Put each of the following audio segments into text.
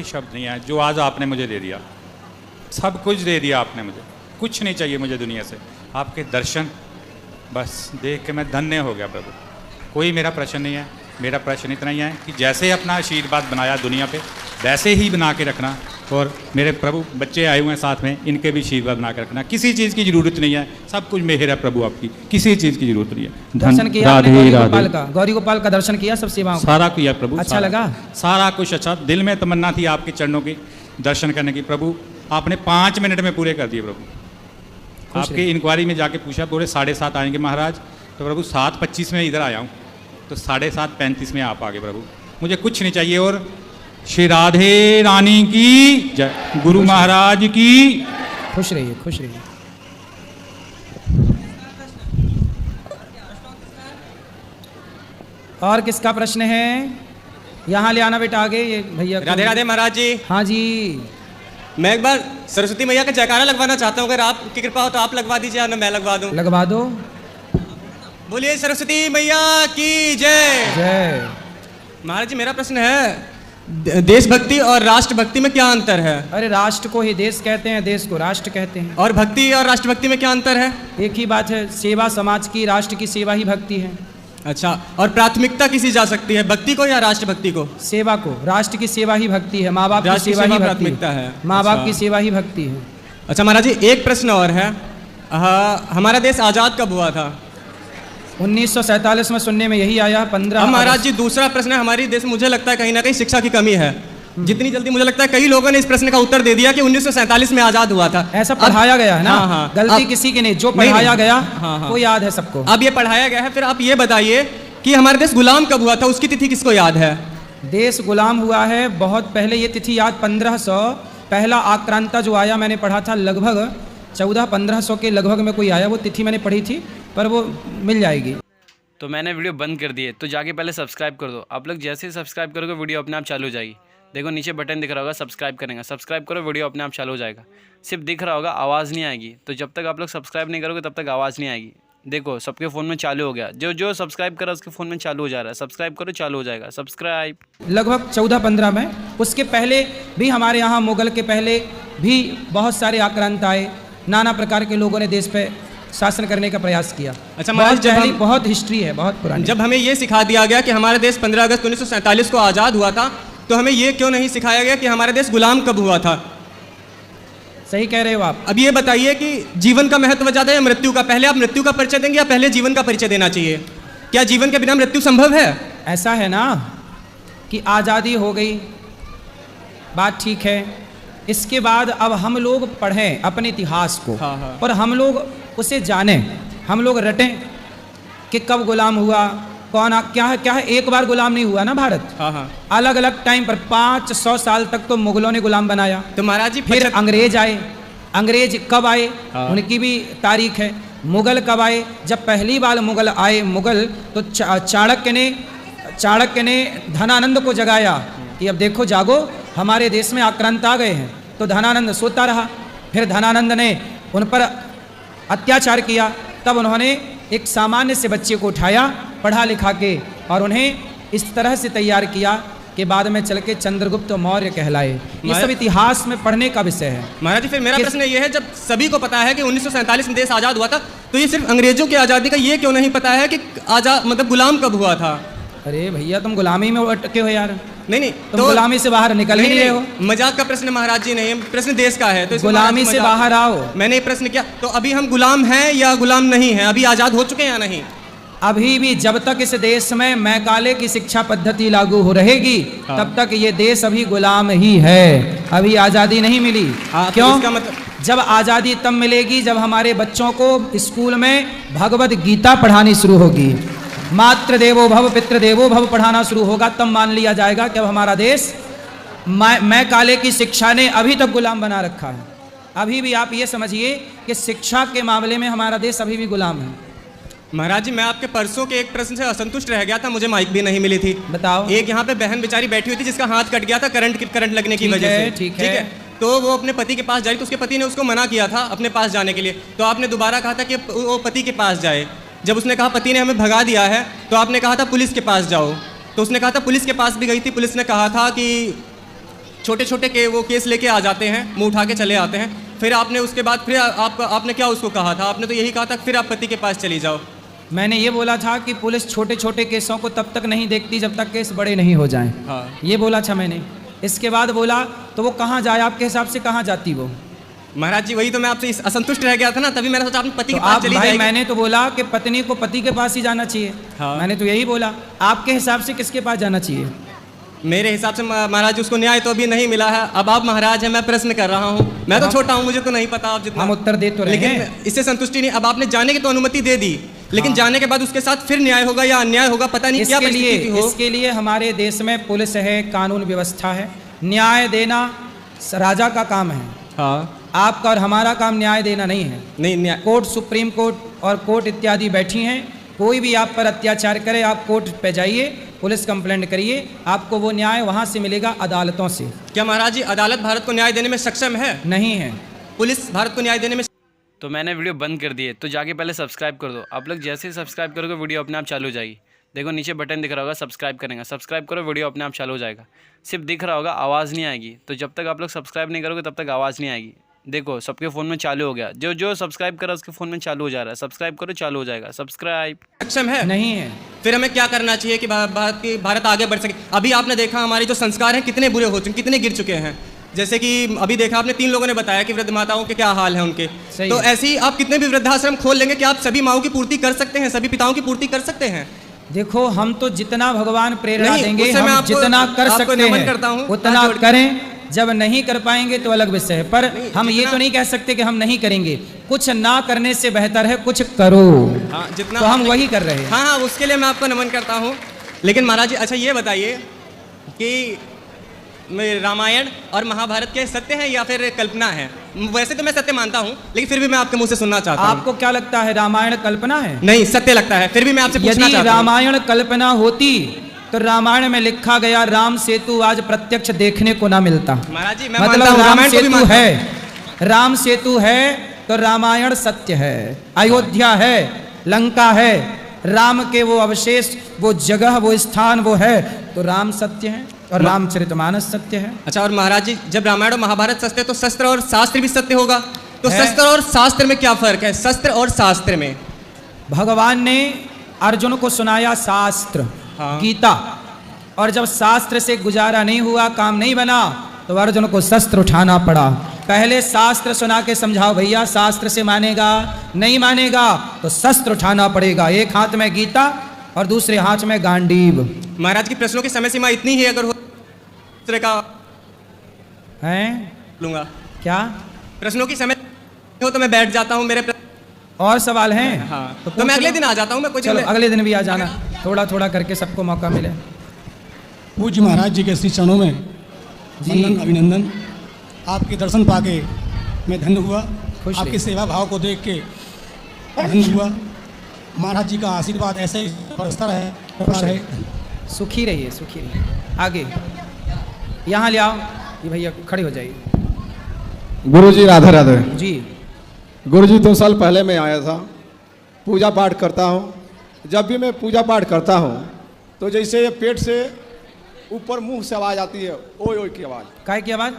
कोई शब्द नहीं है जो आज आपने मुझे दे दिया, सब कुछ दे दिया आपने मुझे, कुछ नहीं चाहिए मुझे दुनिया से, आपके दर्शन बस देख के मैं धन्य हो गया प्रभु। कोई मेरा प्रश्न नहीं है, मेरा प्रश्न इतना ही है कि जैसे अपना आशीर्वाद बनाया दुनिया पे वैसे ही बना के रखना, और मेरे प्रभु बच्चे आए हुए हैं साथ में, इनके भी आशीर्वाद बना के रखना। किसी चीज़ की जरूरत नहीं है, सब कुछ मेहर है प्रभु आपकी, किसी चीज़ की जरूरत नहीं है। दर्शन किया आपने गौरी गोपाल का दर्शन किया, सब सेवाओं सारा किया प्रभु, अच्छा लगा, सारा कुछ अच्छा। दिल में तमन्ना थी आपके चरणों की दर्शन करने की प्रभु, आपने 5 मिनट में पूरे कर दिए प्रभु। आपकी इंक्वायरी में जाके पूछा पूरे 7:30 आएंगे महाराज, तो प्रभु 7:25 में इधर आया हूँ, तो 7:35 में आप आगे प्रभु। मुझे कुछ नहीं चाहिए, और श्री राधे रानी की जय, गुरु महाराज की। खुश रहिए, खुश रहिए। और किसका प्रश्न है? यहाँ ले आना बेटा आगे, ये भैया। राधे राधे महाराज जी। हाँ जी। मैं एक बार सरस्वती मैया का जयकारा लगवाना चाहता हूँ, अगर आपकी कृपा हो तो आप लगवा दीजिए, या मैं लगवा दूँ? लगवा दो। बोलिए सरस्वती मैया की जय। जय। महाराज जी मेरा प्रश्न है, देशभक्ति और राष्ट्रभक्ति में क्या अंतर है? अरे राष्ट्र को ही देश कहते हैं, देश को राष्ट्र कहते हैं। और भक्ति और राष्ट्रभक्ति में क्या अंतर है? एक ही बात है, सेवा समाज की, राष्ट्र की सेवा ही भक्ति है। अच्छा, और प्राथमिकता किसी जा सकती है, भक्ति को या राष्ट्रभक्ति को? सेवा को, राष्ट्र की सेवा ही भक्ति है, माँ बाप की सेवा ही प्राथमिकता है, माँ बाप की सेवा ही भक्ति है। अच्छा महाराज जी एक प्रश्न और है, हमारा देश आजाद कब हुआ था? 1947 में सुनने में यही आया, 15। महाराज जी दूसरा प्रश्न है, हमारी देश मुझे लगता है कहीं ना कहीं शिक्षा की कमी है। जितनी जल्दी मुझे लगता है कई लोगों ने इस प्रश्न का उत्तर दे दिया कि 1947 में आजाद हुआ था। ऐसा पढ़ाया गया है ना। हाँ, हाँ, गलती किसी की नहीं, जो पढ़ाया गया वो याद है सबको। अब ये पढ़ाया गया है, फिर आप ये बताइए कि हमारा देश गुलाम कब हुआ था, उसकी तिथि किसको याद है? देश गुलाम हुआ है बहुत पहले, ये तिथि याद 1500, पहला आक्रांता जो आया मैंने पढ़ा था लगभग 1400-1500 के लगभग में कोई आया, वो तिथि मैंने पढ़ी थी, पर वो मिल जाएगी। तो मैंने वीडियो बंद कर दी है, तो जाके पहले सब्सक्राइब कर दो। आप लोग जैसे ही सब्सक्राइब करोगे वीडियो अपने आप चालू हो जाएगी। देखो नीचे बटन दिख रहा होगा सब्सक्राइब करेंगे, सब्सक्राइब करो वीडियो अपने आप चालू हो जाएगा। सिर्फ दिख रहा होगा, आवाज़ नहीं आएगी। तो जब तक आप लोग सब्सक्राइब नहीं करोगे तब तक आवाज़ नहीं आएगी। देखो सबके फ़ोन में चालू हो गया, जो जो सब्सक्राइब करा उसके फ़ोन में चालू हो जा रहा है। सब्सक्राइब करो, चालू हो जाएगा सब्सक्राइब। लगभग 14-15 में, उसके पहले भी हमारे यहाँ मुगल के पहले भी बहुत सारे आक्रांत आए, नाना प्रकार के लोगों ने देश पे शासन करने का प्रयास किया। अच्छा महाराज, बहुत हिस्ट्री है, बहुत पुरानी। जब हमें ये सिखा दिया गया कि हमारा देश 15 अगस्त 1947 को आज़ाद हुआ था, तो हमें ये क्यों नहीं सिखाया गया कि हमारा देश गुलाम कब हुआ था? सही कह रहे हो आप। अब ये बताइए कि जीवन का महत्व ज़्यादा है या मृत्यु का? पहले आप मृत्यु का परिचय देंगे या पहले जीवन का परिचय देना चाहिए? क्या जीवन के बिना मृत्यु संभव है? ऐसा है ना कि आज़ादी हो गई, बात ठीक है, इसके बाद अब हम लोग पढ़ें अपने इतिहास को। हाँ। और हम लोग उसे जानें, हम लोग रटें कि कब गुलाम हुआ, कौन क्या है। एक बार गुलाम नहीं हुआ ना भारत। हाँ। अलग अलग टाइम पर 500 साल तक तो मुगलों ने गुलाम बनाया। तो महाराज जी फिर अंग्रेज आए। अंग्रेज कब आए? हाँ। उनकी भी तारीख है। मुगल कब आए? जब पहली बार मुगल आए, मुगल तो चाणक्य ने धनानंद को जगाया कि अब देखो जागो, हमारे देश में आक्रांत आ गए हैं। तो धनानंद सोता रहा, फिर धनानंद ने उन पर अत्याचार किया। तब उन्होंने एक सामान्य से बच्चे को उठाया, पढ़ा लिखा के, और उन्हें इस तरह से तैयार किया कि बाद में चल के चंद्रगुप्त मौर्य कहलाए। ये सब इतिहास में पढ़ने का विषय है। महाराज जी फिर मेरा प्रश्न ये है, जब सभी को पता है कि 1947 में देश आज़ाद हुआ था, तो ये सिर्फ अंग्रेजों की आज़ादी का ये क्यों नहीं पता है कि आज़ाद मतलब गुलाम कब हुआ था? अरे भैया तुम गुलामी में अटके हो यार। नहीं तुम गुलामी से बाहर निकल नहीं रहे हो। मजाक का प्रश्न महाराज जी नहीं, प्रश्न देश का है, तो गुलामी से बाहर आओ। मैंने ये प्रश्न किया, तो अभी हम गुलाम हैं या गुलाम नहीं हैं? अभी आज़ाद हो चुके हैं या नहीं? अभी भी जब तक इस देश में मैकाले की शिक्षा पद्धति लागू हो रहेगी, तब तक ये देश अभी गुलाम ही है, अभी आज़ादी नहीं मिली। क्यों? जब आज़ादी तब मिलेगी जब हमारे बच्चों को स्कूल में भगवद गीता पढ़ानी शुरू होगी, मातृ देवो भव पितृ देवो भव पढ़ाना शुरू होगा, तब मान लिया जाएगा कि अब हमारा देश मैकाले की शिक्षा ने अभी तक गुलाम बना रखा है। अभी भी आप ये समझिए कि शिक्षा के मामले में हमारा देश अभी भी गुलाम है। महाराज जी मैं आपके परसों के एक प्रश्न से असंतुष्ट रह गया था, मुझे माइक भी नहीं मिली थी। बताओ। एक यहाँ पे बहन बेचारी बैठी हुई थी जिसका हाथ कट गया था करंट लगने की वजह से। ठीक है। तो वो अपने पति के पास जा रही, तो उसके पति ने उसको मना किया था अपने पास जाने के लिए। तो आपने दोबारा कहा था कि वो पति के पास जाए। जब उसने कहा पति ने हमें भगा दिया है, तो आपने कहा था पुलिस के पास जाओ। तो उसने कहा था पुलिस के पास भी गई थी, पुलिस ने कहा था कि छोटे छोटे के वो केस लेके आ जाते हैं, मुंह उठा के चले आते हैं। फिर आपने उसके बाद फिर आपने क्या उसको कहा था? आपने तो यही कहा था फिर आप पति के पास चली जाओ। मैंने ये बोला था कि पुलिस छोटे छोटे केसों को तब तक नहीं देखती जब तक केस बड़े नहीं हो जाएं। हाँ। ये बोला था मैंने। इसके बाद बोला तो वो कहाँ जाए, आपके हिसाब से कहाँ जाती वो? महाराज जी वही तो मैं आपसे असंतुष्ट रह गया था ना, तभी मैंने सोचा अपने पति तो के पास आप चली भाई, जाएगी। मैंने तो बोला कि पत्नी को पति के पास ही जाना चाहिए। हाँ। मैंने तो यही बोला। आपके हिसाब से किसके पास जाना चाहिए? मेरे हिसाब से महाराज उसको न्याय तो अभी नहीं मिला है। अब आप महाराज हैं, मैं प्रश्न कर रहा हूँ। मैं तो छोटा हूँ, मुझे तो नहीं पता आप जितना। हम उत्तर दे तो रहे लेकिन हैं। इससे संतुष्टि नहीं। अब आपने जाने की तो अनुमति दे दी, लेकिन जाने के बाद उसके साथ फिर न्याय होगा या अन्याय होगा, पता नहीं क्या परिस्थिति हो। इसके लिए हमारे देश में पुलिस है, कानून व्यवस्था है। न्याय देना राजा का काम है। हाँ। आपका और हमारा काम न्याय देना नहीं है। नहीं, न्याय कोर्ट, सुप्रीम कोर्ट और कोर्ट इत्यादि बैठी हैं। कोई भी आप पर अत्याचार करे, आप कोर्ट पे जाइए, पुलिस कंप्लेंट करिए, आपको वो न्याय वहाँ से मिलेगा, अदालतों से। क्या महाराज जी अदालत भारत को न्याय देने में सक्षम है? नहीं है। पुलिस भारत को न्याय देने में। तो मैंने वीडियो बंद कर दी है, तो जाके पहले सब्सक्राइब कर दो। आप लोग जैसे ही सब्सक्राइब करोगे वीडियो अपने आप चालू हो जाएगी। देखो नीचे बटन दिख रहा होगा, सब्सक्राइब करेंगे, सब्सक्राइब करो, वीडियो अपने आप चालू हो जाएगा। सिर्फ दिख रहा होगा, आवाज़ नहीं आएगी। तो जब तक आप लोग सब्सक्राइब नहीं करोगे तब तक आवाज़ नहीं आएगी। देखो सबके फ़ोन में चालू हो गया, जो सब्सक्राइब करा उसके फ़ोन में चालू हो जा रहा है। सब्सक्राइब करो, चालू हो जाएगा। सब्सक्राइब सक्षम है? नहीं है। फिर हमें क्या करना चाहिए कि भारत आगे बढ़ सके? अभी आपने देखा हमारे जो संस्कार हैं कितने बुरे हो चुके, कितने गिर चुके हैं। जैसे कि अभी देखा आपने, 3 लोगों ने बताया कि वृद्ध माताओं के क्या हाल है उनके। तो ऐसे ही आप कितने भी वृद्धाश्रम खोल लेंगे कि आप सभी माओं की पूर्ति कर सकते हैं, सभी पिताओं की पूर्ति कर सकते हैं? देखो हम तो जितना भगवान प्रेरणा नहीं, देंगे, उससे मैं हम आपको- जितना कर आपको सकते नमन हैं करता हूं, उतना हाथ जोड़ के। करें। जब नहीं कर पाएंगे तो अलग विषय है, पर हम ये जितना- तो नहीं कह सकते कि हम नहीं करेंगे। कुछ ना करने से बेहतर है कुछ करो। हाँ, जितना तो हम आपने- वही कर रहे हैं। हाँ हाँ, उसके लिए मैं आपको नमन करता हूँ। लेकिन महाराज जी अच्छा ये बताइए कि रामायण और महाभारत के सत्य हैं या फिर कल्पना है? वैसे तो मैं सत्य मानता हूँ, लेकिन फिर भी मैं आपके मुंह से सुनना चाहता हूँ। आपको क्या लगता है रामायण कल्पना है? नहीं, सत्य लगता है, फिर भी मैं आपसे पूछना यदि चाहता हूँ। रामायण कल्पना होती तो रामायण में लिखा गया राम सेतु आज प्रत्यक्ष देखने को ना मिलता। महाराज जी मैं मतलब मानता हूँ, राम रामायण को भी सेतु मानता हूँ। है, राम सेतु है तो रामायण सत्य है। अयोध्या है, लंका है, राम के वो अवशेष, वो जगह, वो स्थान वो है, तो राम सत्य है और रामचरितमानस सत्य है। अच्छा, और महाराज जी जब रामायण और महाभारत सत्य है तो शस्त्र और शास्त्र भी सत्य होगा। तो है। शस्त्र और शास्त्र में क्या फर्क है? शस्त्र और शास्त्र में भगवान ने अर्जुन को सुनाया शास्त्र, हाँ। गीता, और जब शास्त्र से गुजारा नहीं हुआ, काम नहीं बना, तो अर्जुन को शस्त्र उठाना पड़ा। पहले शास्त्र सुना के समझाओ भैया, शास्त्र से मानेगा नहीं मानेगा तो शस्त्र उठाना पड़ेगा। एक हाथ में गीता और दूसरे हाथ में गांडीव। महाराज की प्रश्नों की समय सीमा इतनी ही अगर हो दूसरे का हैं लूंगा। क्या प्रश्नों की समय हो तो मैं बैठ जाता हूँ। मेरे और सवाल हैं? हाँ, तो पूछ मैं अगले लो। दिन आ जाता हूँ। मैं कुछ चलो अगले दिन भी आ जाना, थोड़ा थोड़ा करके सबको मौका मिले। पूज्य महाराज जी के श्री चरणों में जी। वंदन अभिनंदन। आपके दर्शन पाके मैं धन्य हुआ, खुश आपकी रहिए। सेवा भाव को देख के धन्य हुआ। महाराज जी का आशीर्वाद ऐसे ही बरसता रहे। सुखी रहिए, सुखी रहिए। आगे यहाँ ले आओ, ये भैया खड़े हो जाइए। गुरुजी राधे राधे। जी गुरुजी 2 साल पहले मैं आया था, पूजा पाठ करता हूँ। जब भी मैं पूजा पाठ करता हूँ तो जैसे ये पेट से ऊपर मुंह से आवाज़ आती है, ओय ओय की आवाज़, काय की आवाज़?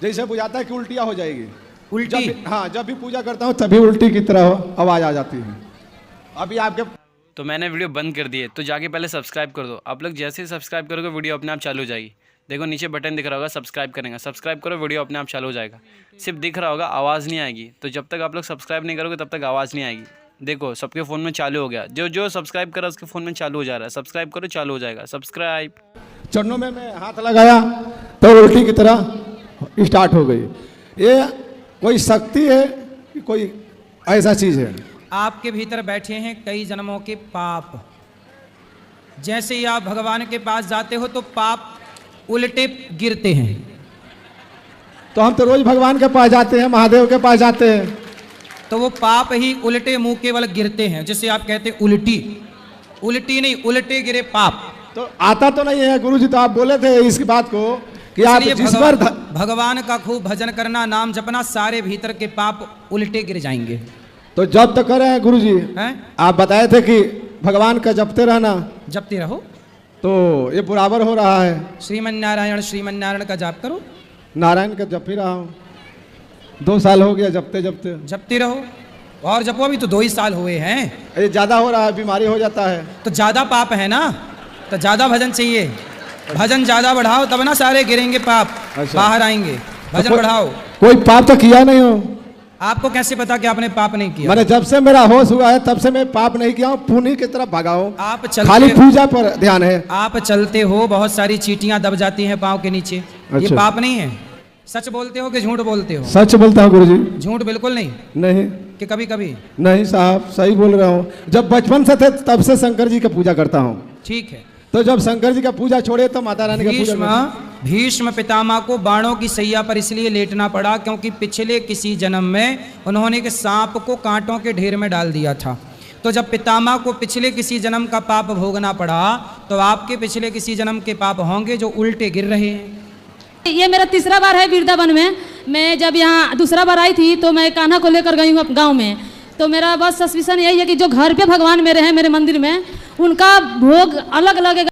जैसे बुझाता है कि उल्टियाँ हो जाएगी। उल्टी? हाँ, जब भी पूजा करता हूँ तभी उल्टी की तरह आवाज़ आ जाती है। अभी आपके तो मैंने वीडियो बंद कर दी है, तो जाके पहले सब्सक्राइब कर दो। आप लोग जैसे ही सब्सक्राइब करोगे वीडियो अपने आप चालू हो जाएगी। देखो नीचे बटन दिख रहा होगा, सब्सक्राइब करेंगे, सब्सक्राइब करो, वीडियो अपने आप चालू हो जाएगा। सिर्फ दिख रहा होगा, आवाज़ नहीं आएगी। तो जब तक आप लोग सब्सक्राइब नहीं करोगे तब तक आवाज़ नहीं आएगी। देखो सबके फ़ोन में चालू हो गया, जो सब्सक्राइब करा उसके फ़ोन में चालू हो जा रहा है। सब्सक्राइब करो, चालू हो जाएगा। सब्सक्राइब। चरणों में मैं हाथ लगाया तो उल्टी की तरह स्टार्ट हो गई। ये कोई शक्ति है कि कोई ऐसा चीज़ है? आपके भीतर बैठे हैं कई जन्मों के पाप। जैसे ही आप भगवान के पास जाते हो तो पाप उल्टे गिरते हैं। तो हम तो रोज भगवान के पास जाते हैं, महादेव के पास जाते हैं। तो वो पाप ही उल्टे मुंह केवल गिरते हैं, जिसे आप कहते हैं उल्टी। उल्टी नहीं, उल्टे गिरे पाप। तो आता तो नहीं है गुरुजी, तो आप बोले थे इस बात को कि आप इसलिए जिस पर भगवान का खूब भजन करना, नाम जपना, सारे भीतर के पाप उल्टे गिर जाएंगे। तो जब तक करें गुरुजी, हैं? आप बताए थे कि भगवान का जपते रहना। जपते रहो। तो ये बराबर हो रहा है। श्रीमन नारायण का जाप करो। नारायण का जप ही रहा हूँ, 2 साल हो गया जपते जपते। जपते रहो और जपो, अभी तो 2 ही साल हुए हैं। ये ज़्यादा हो रहा है, बीमारी हो जाता है। तो ज़्यादा पाप है ना, तो ज़्यादा भजन चाहिए। भजन ज़्यादा बढ़ाओ तब ना सारे गिरेंगे पाप, अच्छा। बाहर आएंगे। भजन बढ़ाओ। कोई पाप तो किया नहीं हो। आपको कैसे पता कि आपने पाप नहीं किया? मैंने जब से मेरा होश हुआ है तब से मैं पाप नहीं किया हूँ, पुण्य की तरफ भागा हूँ। आप चलते खाली पूजा पर ध्यान है। आप चलते हो, बहुत सारी चींटियां दब जाती हैं पाँव के नीचे। ये अच्छा। पाप नहीं है? सच बोलते हो कि झूठ बोलते हो? सच बोलता हूँ गुरुजी। झूठ बिल्कुल नहीं? नहीं कि कभी कभी? नहीं साहब, सही बोल रहा हूँ। जब बचपन से थे तब से शंकर जी का पूजा करता हूँ। ठीक है। तो जब शंकर जी का पूजा छोड़े तो माता रानी का पूजा। भीष्म पितामह को बाणों की सैया पर इसलिए लेटना पड़ा क्योंकि पिछले किसी जन्म में उन्होंने एक सांप को कांटों के ढेर में डाल दिया था। तो जब पितामह को पिछले किसी जन्म का पाप भोगना पड़ा, तो आपके पिछले किसी जन्म के पाप होंगे जो उल्टे गिर रहे हैं। ये मेरा तीसरा बार है वृंदावन में। मैं जब यहाँ दूसरा बार आई थी तो मैं कान्हा को लेकर गई हूँ गाँव में। तो मेरा बस सस्पिशन यही है कि जो घर पे भगवान मेरे हैं, मेरे मंदिर में, उनका भोग अलग लगेगा।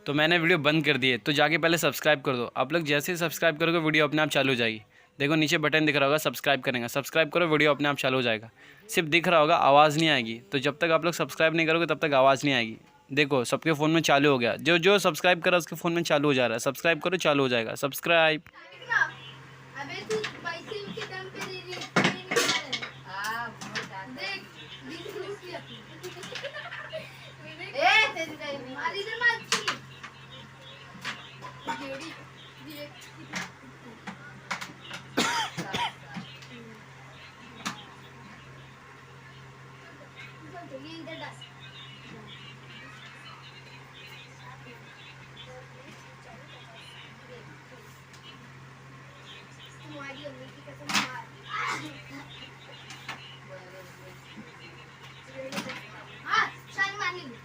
तो मैंने वीडियो बंद कर दी है, तो जाके पहले सब्सक्राइब कर दो। आप लोग जैसे ही सब्सक्राइब करोगे वीडियो अपने आप चालू हो जाएगी। देखो नीचे बटन दिख रहा होगा, सब्सक्राइब करेंगे, सब्सक्राइब करो, वीडियो अपने आप चालू हो जाएगा। सिर्फ दिख रहा होगा, आवाज़ नहीं आएगी। तो जब तक आप लोग सब्सक्राइब नहीं करोगे तब तक आवाज़ नहीं आएगी। देखो सबके फ़ोन में चालू हो गया, जो जो सब्सक्राइब करा उसके फ़ोन में चालू हो जा रहा है। सब्सक्राइब करो, चालू हो जाएगा। सब्सक्राइब। अबे तू पैसे के दम पे दे रही है, हां देख ए तेरी नहीं मारी दे मार जेडी तुम्हारी अम्मी की कसम मार हाँ शानी मारेगी नहीं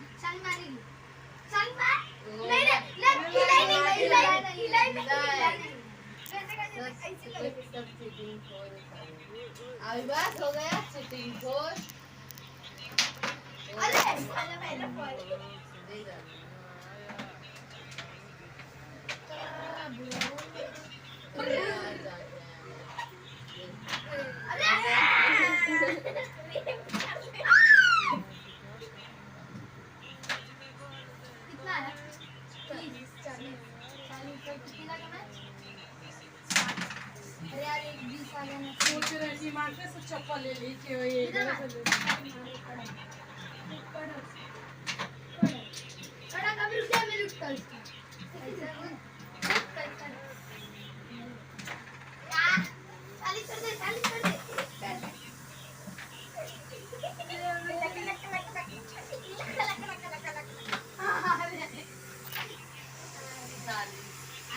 अभी बात हो गया चीटिंग खोर अरे मैंने कितना है 40 अरे यार एक 20 आ गया ना सोच रही मार्केट से चप्पल ले ली कि ये कड़ा कभी रुक जा मेरे उत्तर I